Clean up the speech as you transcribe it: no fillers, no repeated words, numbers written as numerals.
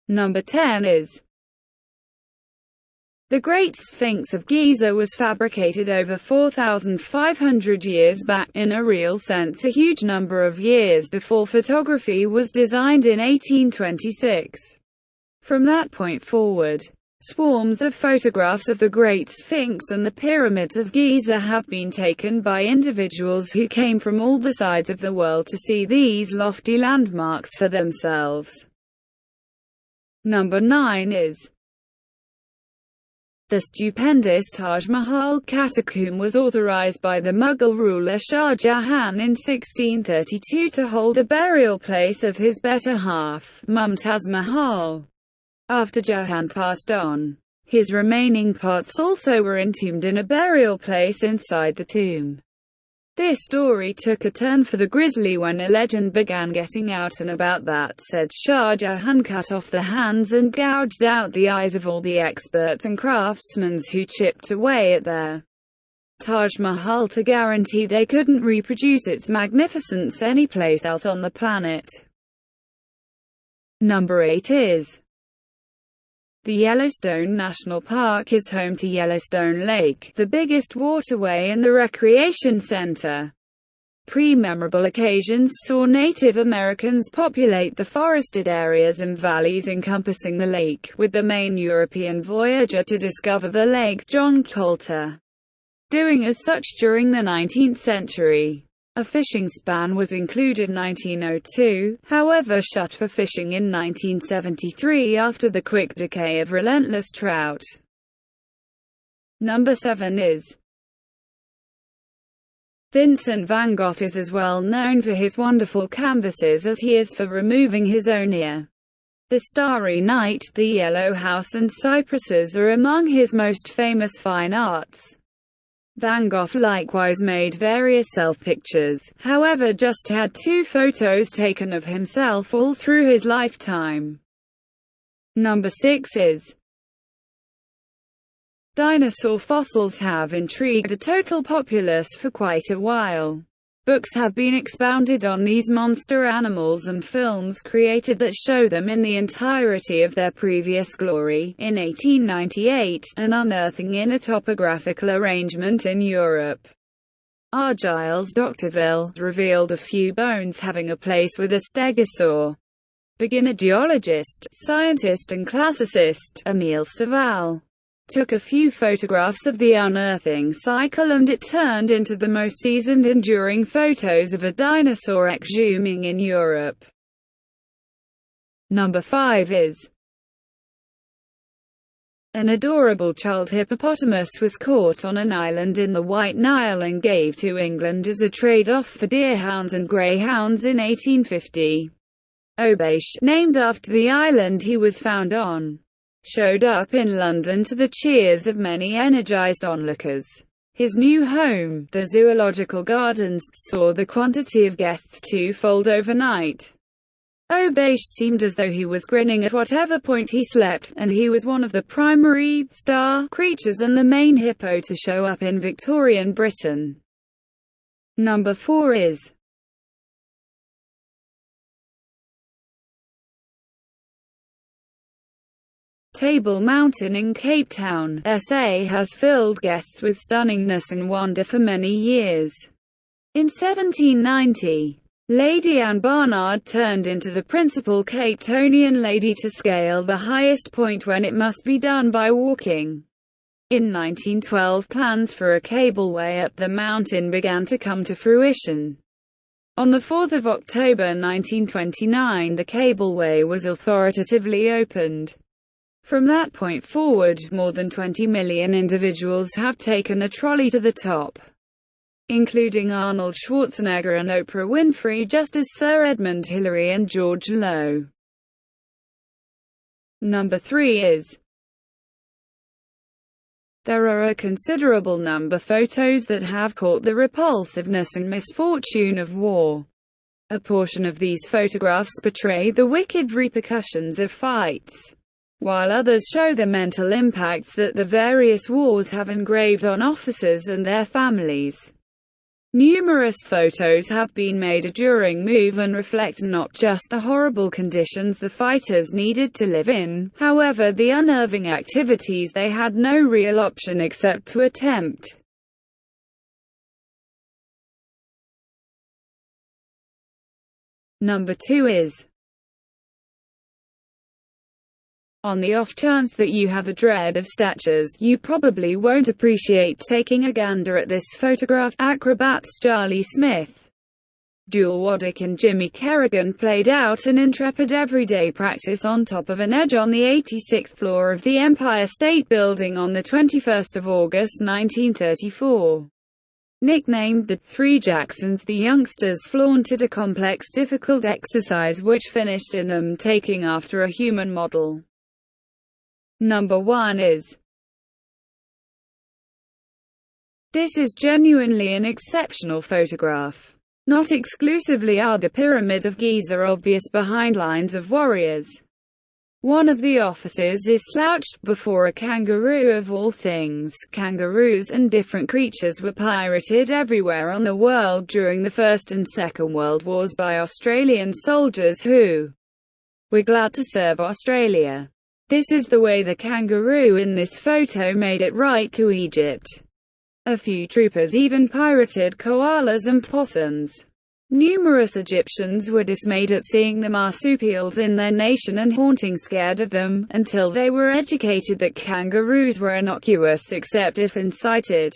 Number 10 is the Great Sphinx of Giza was fabricated over 4,500 years back, in a real sense a huge number of years before photography was designed in 1826. From that point forward, swarms of photographs of the Great Sphinx and the Pyramids of Giza have been taken by individuals who came from all the sides of the world to see these lofty landmarks for themselves. Number 9 is the stupendous Taj Mahal catacomb was authorized by the Mughal ruler Shah Jahan in 1632 to hold the burial place of his better half, Mumtaz Mahal. After Jahan passed on, his remaining parts also were entombed in a burial place inside the tomb. This story took a turn for the grisly when a legend began getting out and about that said Shah Jahan cut off the hands and gouged out the eyes of all the experts and craftsmen who chipped away at their Taj Mahal to guarantee they couldn't reproduce its magnificence anyplace else on the planet. Number 8 is the Yellowstone National Park is home to Yellowstone Lake, the biggest waterway in the recreation center. Pre-memorable occasions saw Native Americans populate the forested areas and valleys encompassing the lake, with the main European voyager to discover the lake, John Coulter, doing as such during the 19th century. A fishing span was included in 1902, however shut for fishing in 1973 after the quick decay of relentless trout. Number 7 is Vincent Van Gogh is as well known for his wonderful canvases as he is for removing his own ear. The Starry Night, the Yellow House and Cypresses are among his most famous fine arts. Van Gogh likewise made various self-pictures, however just had 2 photos taken of himself all through his lifetime. Number 6 is dinosaur fossils have intrigued the total populace for quite a while. Books have been expounded on these monster animals and films created that show them in the entirety of their previous glory. In 1898, an unearthing in a topographical arrangement in Europe, R. Giles Docteville, revealed a few bones having a place with a stegosaur. Beginner geologist, scientist and classicist, Emile Saval, took a few photographs of the unearthing cycle and it turned into the most seasoned enduring photos of a dinosaur exhuming in Europe. Number 5 is an adorable child hippopotamus was caught on an island in the White Nile and gave to England as a trade-off for deerhounds and greyhounds in 1850. Obeish, named after the island he was found on, showed up in London to the cheers of many energized onlookers. His new home, the Zoological Gardens, saw the quantity of guests twofold overnight. Obeish seemed as though he was grinning at whatever point he slept, and he was one of the primary star creatures and the main hippo to show up in Victorian Britain. Number 4 is Table Mountain in Cape Town, SA has filled guests with stunningness and wonder for many years. In 1790, Lady Anne Barnard turned into the principal Capetonian lady to scale the highest point when it must be done by walking. In 1912, plans for a cableway up the mountain began to come to fruition. On 4 October 1929, the cableway was authoritatively opened. From that point forward, more than 20 million individuals have taken a trolley to the top, including Arnold Schwarzenegger and Oprah Winfrey, just as Sir Edmund Hillary and George Low. Number 3 is there are a considerable number of photos that have caught the repulsiveness and misfortune of war. A portion of these photographs portray the wicked repercussions of fights, while others show the mental impacts that the various wars have engraved on officers and their families. Numerous photos have been made during move and reflect not just the horrible conditions the fighters needed to live in, however the unnerving activities they had no real option except to attempt. Number 2 is, on the off chance that you have a dread of statues, you probably won't appreciate taking a gander at this photograph. Acrobats Charlie Smith, Jewel Waddick and Jimmy Kerrigan played out an intrepid everyday practice on top of an edge on the 86th floor of the Empire State Building on the 21st of August 1934. Nicknamed the Three Jacksons, the youngsters flaunted a complex, difficult exercise which finished in them taking after a human model. Number 1 is, this is genuinely an exceptional photograph. Not exclusively are the Pyramid of Giza obvious behind lines of warriors. One of the officers is slouched before a kangaroo of all things. Kangaroos and different creatures were pirated everywhere on the world during the First and Second World Wars by Australian soldiers who were glad to serve Australia. This is the way the kangaroo in this photo made it right to Egypt. A few troopers even pirated koalas and possums. Numerous Egyptians were dismayed at seeing the marsupials in their nation and haunting scared of them, until they were educated that kangaroos were innocuous except if incited.